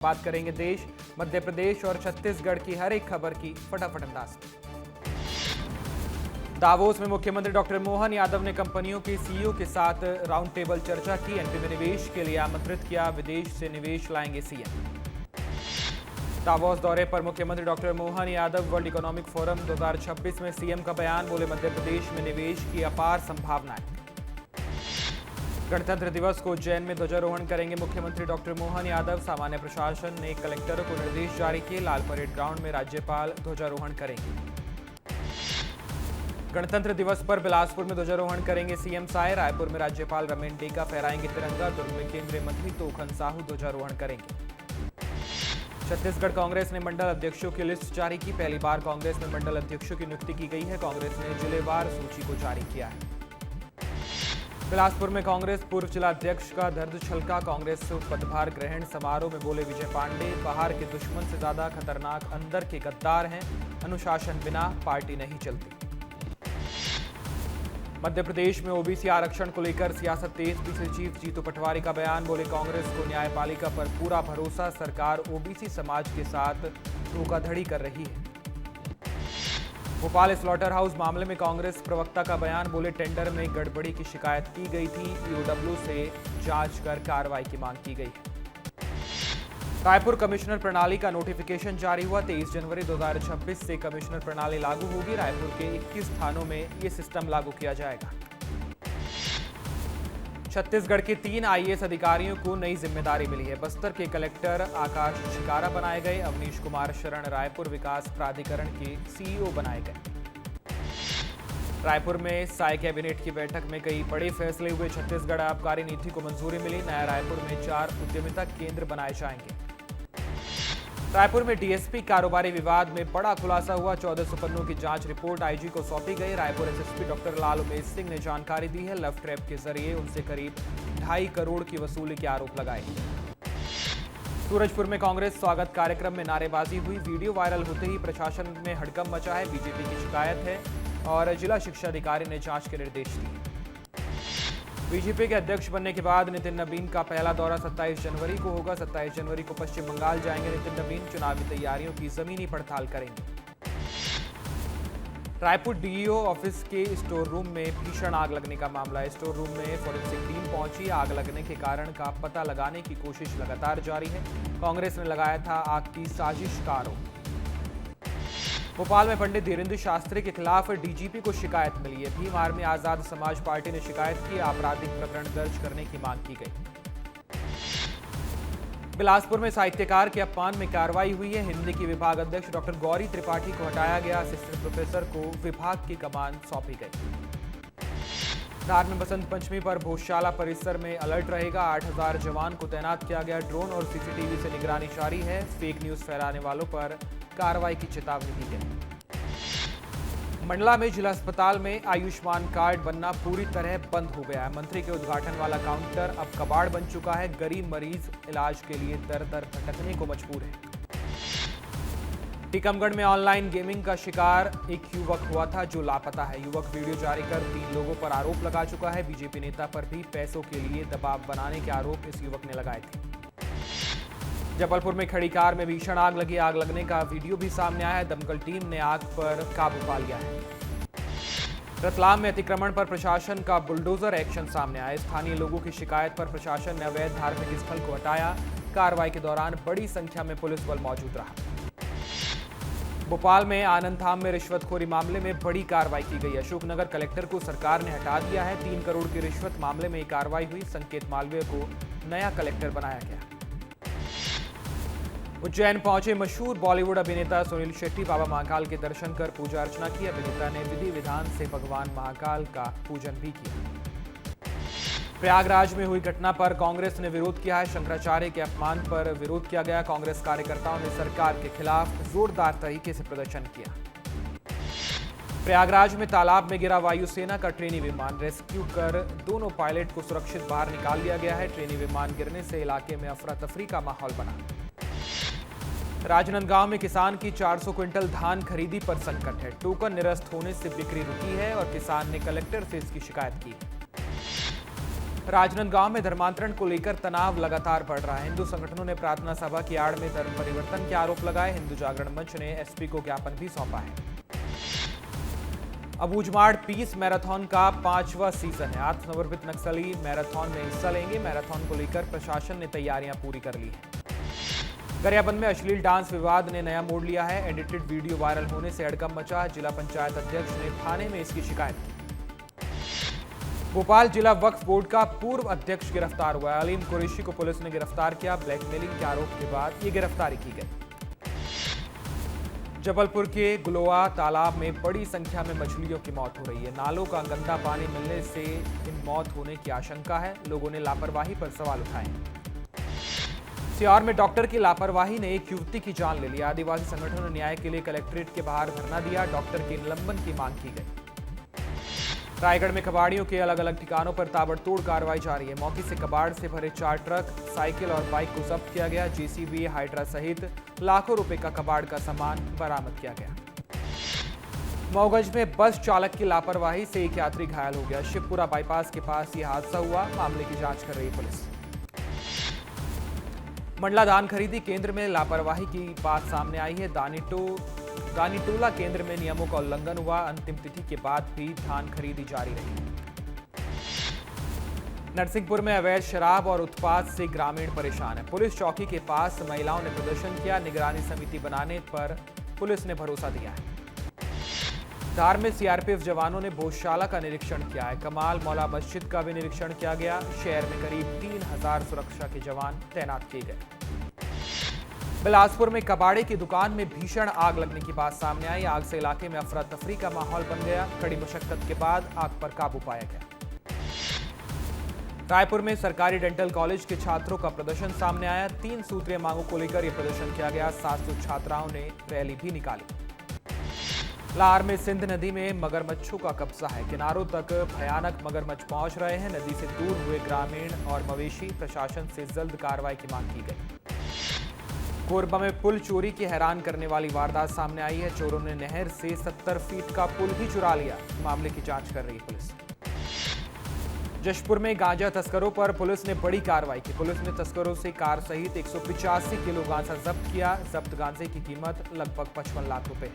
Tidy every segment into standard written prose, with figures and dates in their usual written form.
बात करेंगे देश, मध्य प्रदेश और छत्तीसगढ़ की हर एक खबर की फटाफट अंदाज में। दावोस में मुख्यमंत्री डॉक्टर मोहन यादव ने कंपनियों के सीईओ के साथ राउंड टेबल चर्चा की। एमपी में निवेश के लिए आमंत्रित किया, विदेश से निवेश लाएंगे सीएम। दावोस दौरे पर मुख्यमंत्री doctor Mohan Yadav, world economic forum 2026 में सीएम का बयान, बोले मध्य प्रदेश में निवेश की अपार संभावनाएं। गणतंत्र दिवस को उज्जैन में ध्वजारोहण करेंगे मुख्यमंत्री डॉक्टर मोहन यादव। सामान्य प्रशासन ने कलेक्टरों को निर्देश जारी किए, लाल परेड ग्राउंड में राज्यपाल ध्वजारोहण करेंगे। गणतंत्र दिवस पर बिलासपुर में ध्वजारोहण करेंगे सीएम साय। रायपुर में राज्यपाल रमेन टेका फहराएंगे तिरंगा। दुर्ग में केंद्रीय मंत्री तोखन साहू ध्वजारोहण करेंगे। छत्तीसगढ़ कांग्रेस ने मंडल अध्यक्षों की लिस्ट जारी की। पहली बार कांग्रेस में मंडल अध्यक्षों की नियुक्ति की गई है। कांग्रेस ने जिलेवार सूची को जारी किया है। बिलासपुर में कांग्रेस पूर्व जिलाध्यक्ष का दर्द छलका। कांग्रेस से पदभार ग्रहण समारोह में बोले विजय पांडे, बाहर के दुश्मन से ज्यादा खतरनाक अंदर के गद्दार हैं। अनुशासन बिना पार्टी नहीं चलती। मध्य प्रदेश में ओबीसी आरक्षण को लेकर सियासत तेज। पीसीसी चीफ जीतू पटवारी का बयान, बोले कांग्रेस को न्यायपालिका पर पूरा भरोसा, सरकार ओबीसी समाज के साथ धोखाधड़ी कर रही है। भोपाल स्लॉटर हाउस मामले में कांग्रेस प्रवक्ता का बयान, बोले टेंडर में गड़बड़ी की शिकायत की गई थी, ईओडब्ल्यू से जांच कर कार्रवाई की मांग की गई है। रायपुर कमिश्नर प्रणाली का नोटिफिकेशन जारी हुआ। 23 जनवरी 2026 से कमिश्नर प्रणाली लागू होगी। रायपुर के 21 थानों में ये सिस्टम लागू किया जाएगा। छत्तीसगढ़ के 3 आईएएस अधिकारियों को नई जिम्मेदारी मिली है। बस्तर के कलेक्टर आकाश शिकारा बनाए गए। अवनीश कुमार शरण रायपुर विकास प्राधिकरण के सीईओ बनाए गए। रायपुर में साय कैबिनेट की बैठक में कई बड़े फैसले हुए। छत्तीसगढ़ आबकारी नीति को मंजूरी मिली। नया रायपुर में 4 उद्यमिता केंद्र बनाए जाएंगे। रायपुर में डीएसपी कारोबारी विवाद में बड़ा खुलासा हुआ। 1400 पन्नों की जांच रिपोर्ट आईजी को सौंपी गई। रायपुर एसएसपी डॉक्टर लाल उमेश सिंह ने जानकारी दी है। लव ट्रैप के जरिए उनसे करीब 2.5 करोड़ की वसूली के आरोप लगाए। सूरजपुर में कांग्रेस स्वागत कार्यक्रम में नारेबाजी हुई। वीडियो वायरल होते ही प्रशासन में हड़कंप मचा है। बीजेपी की शिकायत है और जिला शिक्षा अधिकारी ने जांच के निर्देश दिए। बीजेपी के अध्यक्ष बनने के बाद नितिन नबीन का पहला दौरा 27 जनवरी को होगा। 27 जनवरी को पश्चिम बंगाल जाएंगे नितिन नबीन। चुनावी तैयारियों की जमीनी पड़ताल करेंगे। रायपुर डीईओ ऑफिस के स्टोर रूम में भीषण आग लगने का मामला है। स्टोर रूम में फॉरेंसिक टीम पहुंची। आग लगने के कारण का पता लगाने की कोशिश लगातार जारी है। कांग्रेस ने लगाया था आग की साजिश का आरोप। भोपाल में पंडित धीरेन्द्र शास्त्री के खिलाफ डीजीपी को शिकायत मिली है। भीम आर्मी आजाद समाज पार्टी ने शिकायत की। आपराधिक प्रकरण दर्ज करने की मांग की गई। बिलासपुर में साहित्यकार के अपमान में कार्रवाई हुई है। हिंदी की विभाग अध्यक्ष डॉक्टर गौरी त्रिपाठी को हटाया गया। असिस्टेंट प्रोफेसर को विभाग की कमान सौंपी गई। धार में बसंत पंचमी पर भोजशाला परिसर में अलर्ट रहेगा। 8000 जवान को तैनात किया गया। ड्रोन और सीसीटीवी से निगरानी जारी है। फेक न्यूज फैलाने वालों पर कार्रवाई की चेतावनी दी गई। मंडला में जिला अस्पताल में आयुष्मान कार्ड बनना पूरी तरह बंद हो गया है। मंत्री के उद्घाटन वाला काउंटर अब कबाड़ बन चुका है। गरीब मरीज इलाज के लिए दर दर भटकने को मजबूर है। टीकमगढ़ में ऑनलाइन गेमिंग का शिकार एक युवक हुआ था जो लापता है। युवक वीडियो जारी कर 3 लोगों पर आरोप लगा चुका है। बीजेपी नेता पर भी पैसों के लिए दबाव बनाने के आरोप इस युवक ने लगाए थे। जबलपुर में खड़ी कार में भीषण आग लगी। आग लगने का वीडियो भी सामने आया है। दमकल टीम ने आग पर काबू पा लिया है। रतलाम में अतिक्रमण पर प्रशासन का बुलडोजर एक्शन सामने आया। स्थानीय लोगों की शिकायत पर प्रशासन ने अवैध धार्मिक स्थल को हटाया। कार्रवाई के दौरान बड़ी संख्या में पुलिस बल मौजूद रहा। भोपाल में आनंद धाम में रिश्वतखोरी मामले में बड़ी कार्रवाई की गई। अशोकनगर कलेक्टर को सरकार ने हटा दिया है। 3 करोड़ की रिश्वत मामले में कार्रवाई हुई। संकेत मालवीय को नया कलेक्टर बनाया गया। उज्जैन पहुंचे मशहूर बॉलीवुड अभिनेता सुनील शेट्टी। बाबा महाकाल के दर्शन कर पूजा अर्चना की। अभिनेता ने विधि विधान से भगवान महाकाल का पूजन भी किया। प्रयागराज में हुई घटना पर कांग्रेस ने विरोध किया है। शंकराचार्य के अपमान पर विरोध किया गया। कांग्रेस कार्यकर्ताओं ने सरकार के खिलाफ जोरदार तरीके से प्रदर्शन किया। प्रयागराज में तालाब में गिरा वायुसेना का ट्रेनी विमान। रेस्क्यू कर दोनों पायलट को सुरक्षित बाहर निकाल लिया गया है। ट्रेनी विमान गिरने से इलाके में अफरा तफरी का माहौल बना। राजनांदगांव में किसान की 400 क्विंटल धान खरीदी पर संकट है। टोकन निरस्त होने से बिक्री रुकी है और किसान ने कलेक्टर से इसकी शिकायत की। राजनांदगांव में धर्मांतरण को लेकर तनाव लगातार बढ़ रहा है। हिंदू संगठनों ने प्रार्थना सभा की आड़ में धर्म परिवर्तन के आरोप लगाए। हिंदू जागरण मंच ने एसपी को ज्ञापन भी सौंपा है। अबूझमाड़ पीस मैराथन का 5वां सीजन है। आत्मसमर्पित नक्सली मैराथन में हिस्सा लेंगे। मैराथन को लेकर प्रशासन ने तैयारियां पूरी कर ली हैं। गरियाबंद में अश्लील डांस विवाद ने नया मोड़ लिया है। एडिटेड वीडियो वायरल होने से हड़कंप मचा। जिला पंचायत अध्यक्ष ने थाने में इसकी शिकायत की। भोपाल जिला वक्फ बोर्ड का पूर्व अध्यक्ष गिरफ्तार हुआ है। अलीम कुरैशी को पुलिस ने गिरफ्तार किया। ब्लैकमेलिंग के आरोप के बाद ये गिरफ्तारी की गई। जबलपुर के गुलोआ तालाब में बड़ी संख्या में मछलियों की मौत हो रही है। नालों का गंदा पानी मिलने से इन मौत होने की आशंका है। लोगों ने लापरवाही पर सवाल उठाए। सियार में डॉक्टर की लापरवाही ने एक युवती की जान ले ली। आदिवासी संगठनों ने न्याय के लिए कलेक्ट्रेट के बाहर धरना दिया। डॉक्टर के निलंबन की मांग की गई। रायगढ़ में कबाड़ियों के अलग अलग ठिकानों पर ताबड़तोड़ कार्रवाई जारी है। मौके से कबाड़ से भरे 4 ट्रक, साइकिल और बाइक को जब्त किया गया। जेसीबी, हाइड्रा सहित लाखों रुपए का कबाड़ का सामान बरामद किया गया। मऊगंज में बस चालक की लापरवाही से एक यात्री घायल हो गया। शिवपुरा बाईपास के पास यह हादसा हुआ। मामले की जांच कर रही पुलिस। मंडला धान खरीदी केंद्र में लापरवाही की बात सामने आई है। दानीटोला केंद्र में नियमों का उल्लंघन हुआ। अंतिम तिथि के बाद भी धान खरीदी जारी रही। नरसिंहपुर में अवैध शराब और उत्पाद से ग्रामीण परेशान है। पुलिस चौकी के पास महिलाओं ने प्रदर्शन किया। निगरानी समिति बनाने पर पुलिस ने भरोसा दिया है। धार में सीआरपीएफ जवानों ने भोजशाला का निरीक्षण किया है। कमाल मौला मस्जिद का भी निरीक्षण किया गया। शहर में करीब 3000 सुरक्षा के जवान तैनात किए गए। बिलासपुर में कबाड़े की दुकान में भीषण आग लगने की बात सामने आई। आग से इलाके में अफरा तफरी का माहौल बन गया। कड़ी मशक्कत के बाद आग पर काबू पाया गया। रायपुर में सरकारी डेंटल कॉलेज के छात्रों का प्रदर्शन सामने आया। 3 सूत्रीय मांगों को लेकर यह प्रदर्शन किया गया। 700 छात्राओं ने रैली भी निकाली। लाहौर में सिंध नदी में मगरमच्छों का कब्जा है। किनारों तक भयानक मगरमच्छ पहुंच रहे हैं। नदी से दूर हुए ग्रामीण और मवेशी। प्रशासन से जल्द कार्रवाई की मांग की गई। कोरबा में पुल चोरी की हैरान करने वाली वारदात सामने आई है। चोरों ने नहर से 70 फीट का पुल ही चुरा लिया। मामले की जांच कर रही पुलिस। जशपुर में गांजा तस्करों पर पुलिस ने बड़ी कार्रवाई की। पुलिस ने तस्करों से कार सहित 185 किलो गांजा जब्त किया। जब्त गांजे की कीमत लगभग 55 लाख रुपए।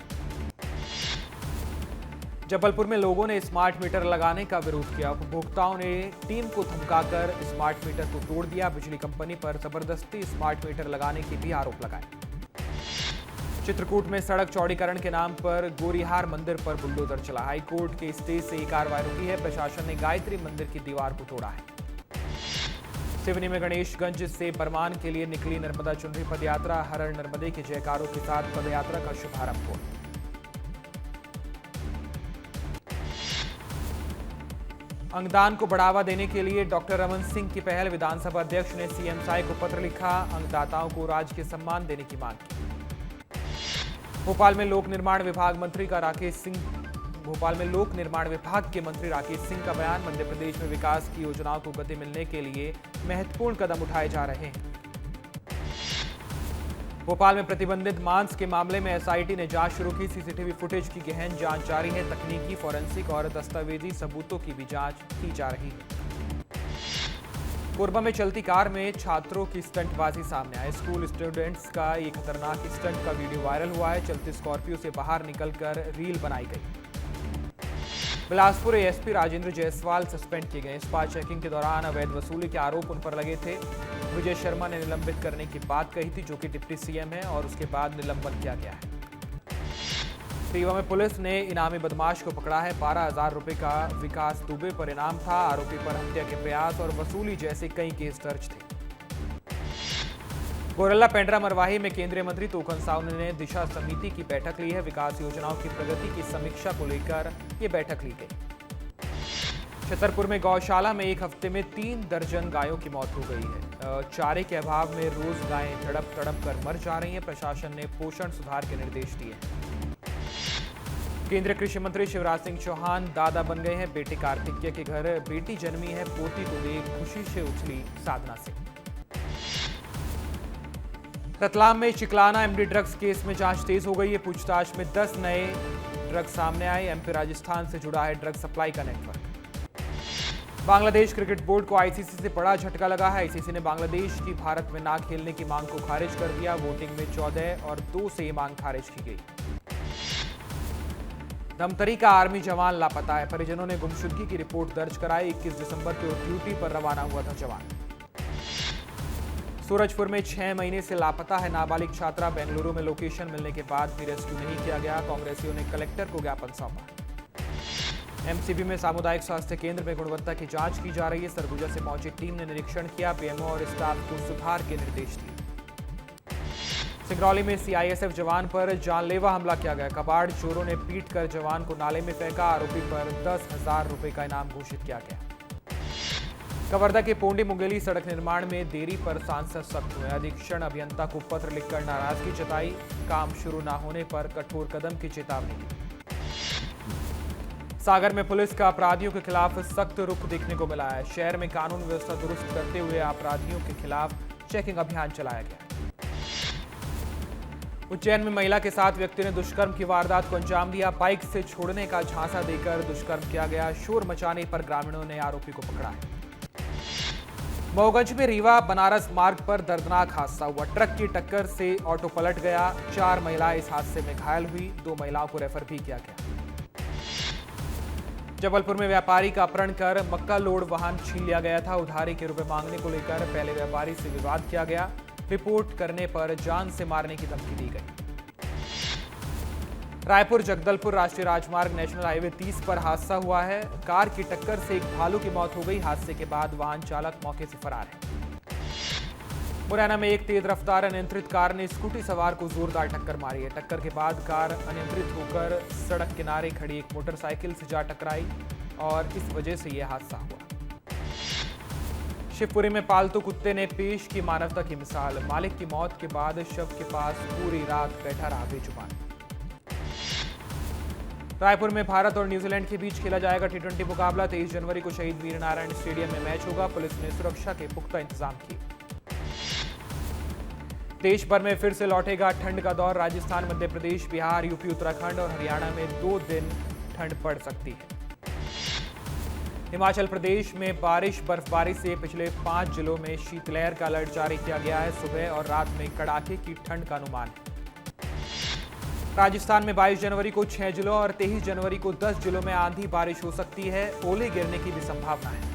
जबलपुर में लोगों ने स्मार्ट मीटर लगाने का विरोध किया। उपभोक्ताओं ने टीम को धमकाकर स्मार्ट मीटर को तोड़ दिया। बिजली कंपनी पर जबरदस्ती स्मार्ट मीटर लगाने के भी आरोप लगाए। चित्रकूट में सड़क चौड़ीकरण के नाम पर गोरीहार मंदिर पर बुलडोजर चला। हाईकोर्ट के स्टे से ये कार्रवाई रुकी है। प्रशासन ने गायत्री मंदिर की दीवार को तोड़ा है। सिवनी में गणेशगंज से बरमान के लिए निकली नर्मदा चुनरी पदयात्रा। हर नर्मदे के जयकारों के साथ पदयात्रा का शुभारंभ हुआ। अंगदान को बढ़ावा देने के लिए डॉक्टर रमन सिंह की पहल। विधानसभा अध्यक्ष ने सीएम साई को पत्र लिखा। अंगदाताओं को राजकीय सम्मान देने की मांग की। भोपाल में लोक निर्माण विभाग के मंत्री राकेश सिंह का बयान। मध्य प्रदेश में विकास की योजनाओं को गति मिलने के लिए महत्वपूर्ण कदम उठाए जा रहे हैं। भोपाल में प्रतिबंधित मांस के मामले में एसआईटी ने जांच शुरू की। सीसीटीवी फुटेज की गहन जांच जारी है। तकनीकी, फॉरेंसिक और दस्तावेजी सबूतों की भी जांच की जा रही है। कोरबा में चलती कार में छात्रों की स्टंटबाजी सामने आई। स्कूल स्टूडेंट्स का एक खतरनाक स्टंट का वीडियो वायरल हुआ है। चलती स्कॉर्पियो से बाहर निकलकर रील बनाई गई। बिलासपुर एएसपी राजेंद्र जायसवाल सस्पेंड किए गए। स्पा चेकिंग के दौरान अवैध वसूली के आरोप उन पर लगे थे। विजय शर्मा ने निलंबित करने की बात कही थी, जो कि डिप्टी सीएम है, और उसके बाद निलंबन किया गया है। रीवा में पुलिस ने इनामी बदमाश को पकड़ा है। 12,000 रुपए का विकास दुबे पर इनाम था। आरोपी पर हत्या के प्रयास और वसूली जैसे कई केस दर्ज थे। गोरल्ला पेंड्रा मरवाही में केंद्रीय मंत्री तोखन साहू ने दिशा समिति की बैठक ली है। विकास योजनाओं की प्रगति की समीक्षा को लेकर ये बैठक ली गई। छतरपुर में गौशाला में एक हफ्ते में 3 दर्जन गायों की मौत हो गई है। चारे के अभाव में रोज गायें तड़प कर मर जा रही हैं। प्रशासन ने पोषण सुधार के निर्देश दिए। केंद्रीय कृषि मंत्री शिवराज सिंह चौहान दादा बन गए हैं। बेटे कार्तिकेय के घर बेटी जन्मी है। पोती को देख खुशी से उछली साधना सिंह। रतलाम में चिकलाना एमडी ड्रग्स केस में जांच तेज हो गई है। पूछताछ में 10 नए ड्रग्स सामने आए। एमपी राजस्थान से जुड़ा है ड्रग सप्लाई का नेटवर्क। बांग्लादेश क्रिकेट बोर्ड को आईसीसी से बड़ा झटका लगा है। आईसीसी ने बांग्लादेश की भारत में ना खेलने की मांग को खारिज कर दिया। वोटिंग में 14 और 2 से ये मांग खारिज की गई। धमतरी का आर्मी जवान लापता है। परिजनों ने गुमशुदगी की रिपोर्ट दर्ज कराई। 21 दिसंबर को ड्यूटी पर रवाना हुआ था जवान। सूरजपुर में 6 महीने से लापता है नाबालिग छात्रा। बेंगलुरु में लोकेशन मिलने के बाद भी रेस्क्यू नहीं किया गया। कांग्रेसियों ने कलेक्टर को ज्ञापन सौंपा। एमसीबी में सामुदायिक स्वास्थ्य केंद्र में गुणवत्ता की जांच की जा रही है। सरगुजा से पहुंची टीम ने निरीक्षण किया। पीएमओ और स्टाफ को सुधार के निर्देश दिए। सिंगरौली में सीआईएसएफ जवान पर जानलेवा हमला किया गया। कबाड़ चोरों ने पीट कर जवान को नाले में फेंका। आरोपी पर 10,000 रुपए का इनाम घोषित किया गया। कवर्धा के पोंडी मुंगेली सड़क निर्माण में देरी पर सांसद सख्त हुए। अधीक्षण अभियंता को पत्र लिखकर नाराजगी जताई। काम शुरू न होने पर कठोर कदम की चेतावनी दी। सागर में पुलिस का अपराधियों के खिलाफ सख्त रुख देखने को मिला है। शहर में कानून व्यवस्था दुरुस्त करते हुए अपराधियों के खिलाफ चेकिंग अभियान चलाया गया। उज्जैन में महिला के साथ व्यक्ति ने दुष्कर्म की वारदात को अंजाम दिया। बाइक से छोड़ने का झांसा देकर दुष्कर्म किया गया। शोर मचाने पर ग्रामीणों ने आरोपी को पकड़ा है। मऊगंज में रीवा बनारस मार्ग पर दर्दनाक हादसा हुआ। ट्रक की टक्कर से ऑटो पलट गया। 4 महिलाएं इस हादसे में घायल हुई। 2 महिलाओं को रेफर भी किया गया। जबलपुर में व्यापारी का अपहरण कर मक्का लोड वाहन छीन लिया गया था। उधारी के रुपए मांगने को लेकर पहले व्यापारी से विवाद किया गया। रिपोर्ट करने पर जान से मारने की धमकी दी गई। रायपुर जगदलपुर राष्ट्रीय राजमार्ग नेशनल हाईवे 30 पर हादसा हुआ है। कार की टक्कर से एक भालू की मौत हो गई। हादसे के बाद वाहन चालक मौके से फरार है। मुरैना में एक तेज रफ्तार अनियंत्रित कार ने स्कूटी सवार को जोरदार टक्कर मारी है। टक्कर के बाद कार अनियंत्रित होकर सड़क किनारे खड़ी एक मोटरसाइकिल से जा टकराई और इस वजह से यह हादसा हुआ। शिवपुरी में पालतू कुत्ते ने पेश की मानवता की मिसाल। मालिक की मौत के बाद शव के पास पूरी रात बैठा रहा बेजुबान। रायपुर में भारत और न्यूजीलैंड के बीच खेला जाएगा टी20 मुकाबला। 23 जनवरी को शहीद वीरनारायण स्टेडियम में मैच होगा। पुलिस ने सुरक्षा के पुख्ता इंतजाम किए। देश भर में फिर से लौटेगा ठंड का दौर। राजस्थान, मध्य प्रदेश, बिहार, यूपी, उत्तराखंड और हरियाणा में 2 दिन ठंड पड़ सकती है। हिमाचल प्रदेश में बारिश बर्फबारी से पिछले 5 जिलों में शीतलहर का अलर्ट जारी किया गया है। सुबह और रात में कड़ाके की ठंड का अनुमान है। राजस्थान में 22 जनवरी को 6 जिलों और 23 जनवरी को 10 जिलों में आंधी बारिश हो सकती है। ओले गिरने की भी संभावना है।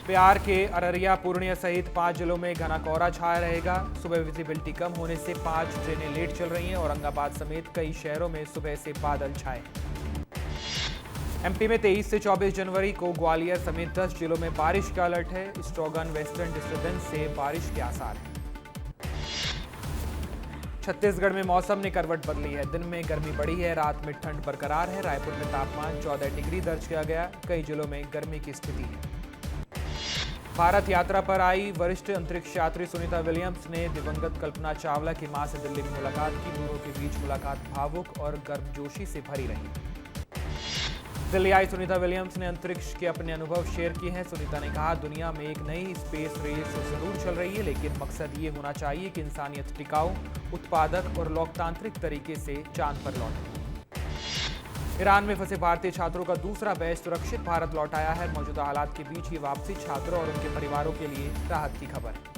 बिहार के अररिया, पूर्णिया सहित 5 जिलों में घना कोहरा छाया रहेगा। सुबह विजिबिलिटी कम होने से 5 ट्रेनें लेट चल रही हैं। औरंगाबाद समेत कई शहरों में सुबह से बादल छाए। एमपी में 23 से 24 जनवरी को ग्वालियर समेत 10 जिलों में बारिश का अलर्ट है। स्ट्रोगन वेस्टर्न डिस्टर्बेंस से बारिश के आसार हैं। छत्तीसगढ़ में मौसम ने करवट बदली है। दिन में गर्मी बढ़ी है, रात में ठंड बरकरार है। रायपुर में तापमान 14 डिग्री दर्ज किया गया। कई जिलों में गर्मी की स्थिति है। भारत यात्रा पर आई वरिष्ठ अंतरिक्ष यात्री सुनीता विलियम्स ने दिवंगत कल्पना चावला की मां से दिल्ली में मुलाकात की। दोनों के बीच मुलाकात भावुक और गर्मजोशी से भरी रही। दिल्ली आई सुनीता विलियम्स ने अंतरिक्ष के अपने अनुभव शेयर किए हैं। सुनीता ने कहा, दुनिया में एक नई स्पेस रेस जरूर चल रही है, लेकिन मकसद ये होना चाहिए कि इंसानियत टिकाऊ, उत्पादक और लोकतांत्रिक तरीके से चांद पर लौटे। ईरान में फंसे भारतीय छात्रों का दूसरा बैच सुरक्षित भारत लौट आया है। मौजूदा हालात के बीच ही वापसी छात्रों और उनके परिवारों के लिए राहत की खबर है।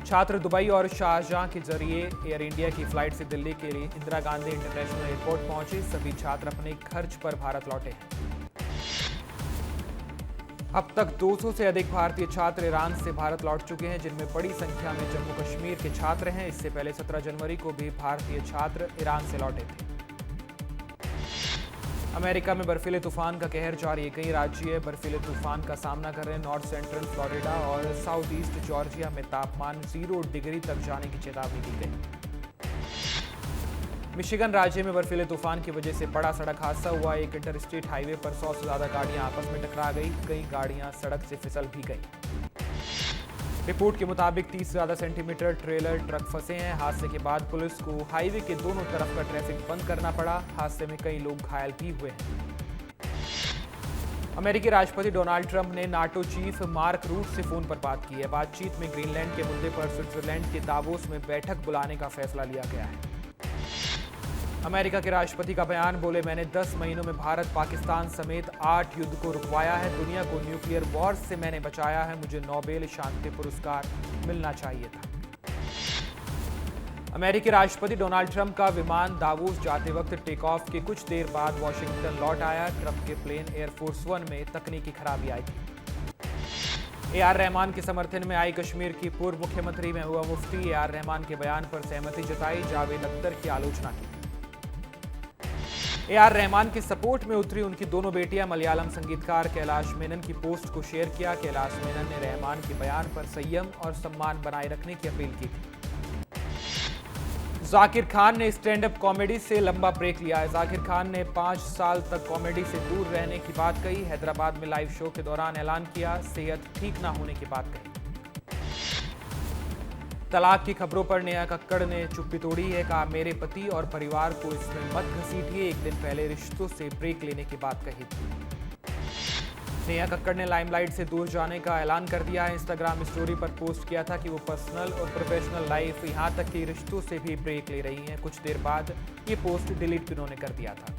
छात्र दुबई और शारजाह के जरिए एयर इंडिया की फ्लाइट से दिल्ली के लिए इंदिरा गांधी इंटरनेशनल एयरपोर्ट पहुंचे। सभी छात्र अपने खर्च पर भारत लौटे हैं। अब तक 200 से अधिक भारतीय छात्र ईरान से भारत लौट चुके हैं, जिनमें बड़ी संख्या में जम्मू कश्मीर के छात्र हैं। इससे पहले 17 जनवरी को भी भारतीय छात्र ईरान से लौटे थे। अमेरिका में बर्फीले तूफान का कहर जारी है। कई राज्य बर्फीले तूफान का सामना कर रहे हैं। नॉर्थ सेंट्रल फ्लोरिडा और साउथ ईस्ट जॉर्जिया में तापमान 0 डिग्री तक जाने की चेतावनी दी गई। मिशिगन राज्य में बर्फीले तूफान की वजह से बड़ा सड़क हादसा हुआ। एक इंटरस्टेट हाईवे पर 100 से ज्यादा गाड़ियां आपस में टकरा गई। कई गाड़ियां सड़क से फिसल भी गई। रिपोर्ट के मुताबिक 30 से ज्यादा सेंटीमीटर ट्रेलर ट्रक फंसे हैं। हादसे के बाद पुलिस को हाईवे के दोनों तरफ का ट्रैफिक बंद करना पड़ा। हादसे में कई लोग घायल भी हुए हैं। अमेरिकी राष्ट्रपति डोनाल्ड ट्रंप ने नाटो चीफ मार्क रूट से फोन पर बात की है। बातचीत में ग्रीनलैंड के मुद्दे पर स्विट्जरलैंड के दावोस में बैठक बुलाने का फैसला लिया गया है। अमेरिका के राष्ट्रपति का बयान, बोले मैंने 10 महीनों में भारत, पाकिस्तान समेत 8 युद्ध को रुकवाया है। दुनिया को न्यूक्लियर वॉर से मैंने बचाया है। मुझे नोबेल शांति पुरस्कार मिलना चाहिए था। अमेरिकी राष्ट्रपति डोनाल्ड ट्रंप का विमान दावोस जाते वक्त टेक ऑफ के कुछ देर बाद वॉशिंगटन लौट आया। ट्रंप के प्लेन एयरफोर्स वन में तकनीकी खराबी आई थी। AR रहमान के समर्थन में आई कश्मीर की पूर्व मुख्यमंत्री महबूबा मुफ्ती। AR रहमान के बयान पर सहमति जताई, जावेद अख्तर की आलोचना की। AR रहमान के सपोर्ट में उतरी उनकी दोनों बेटियां। मलयालम संगीतकार कैलाश मेनन की पोस्ट को शेयर किया। कैलाश मेनन ने रहमान के बयान पर संयम और सम्मान बनाए रखने की अपील की थी। जाकिर खान ने स्टैंड अप कॉमेडी से लंबा ब्रेक लिया है। जाकिर खान ने 5 साल तक कॉमेडी से दूर रहने की बात कही। हैदराबाद में लाइव शो के दौरान ऐलान किया, सेहत ठीक ना होने की बात कही। तलाक की खबरों पर नेहा कक्कड़ ने चुप्पी तोड़ी है। कहा, मेरे पति और परिवार को इसमें मत घसीटिए। एक दिन पहले रिश्तों से ब्रेक लेने की बात कही थी। नेहा कक्कड़ ने लाइमलाइट से दूर जाने का ऐलान कर दिया है। इंस्टाग्राम स्टोरी पर पोस्ट किया था कि वो पर्सनल और प्रोफेशनल लाइफ, यहां तक कि रिश्तों से भी ब्रेक ले रही हैं। कुछ देर बाद ये पोस्ट डिलीट भी उन्होंने कर दिया था।